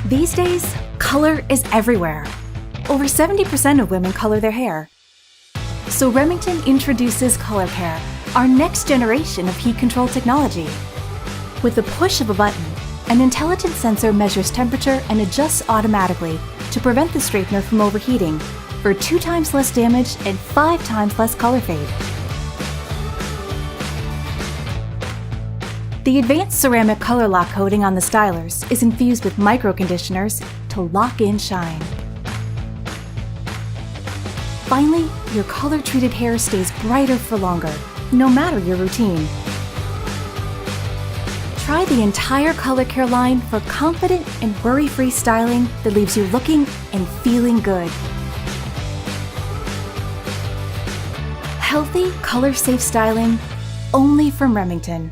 These days, color is everywhere. Over 70% of women color their hair. So Remington introduces Color Care, our next generation of heat control technology. With the push of a button, an intelligent sensor measures temperature and adjusts automatically to prevent the straightener from overheating for 2 times less damage and 5 times less color fade. The advanced ceramic color lock coating on the stylers is infused with micro-conditioners to lock in shine. Finally, your color-treated hair stays brighter for longer, no matter your routine. Try the entire Color Care line for confident and worry-free styling that leaves you looking and feeling good. Healthy, color-safe styling only from Remington.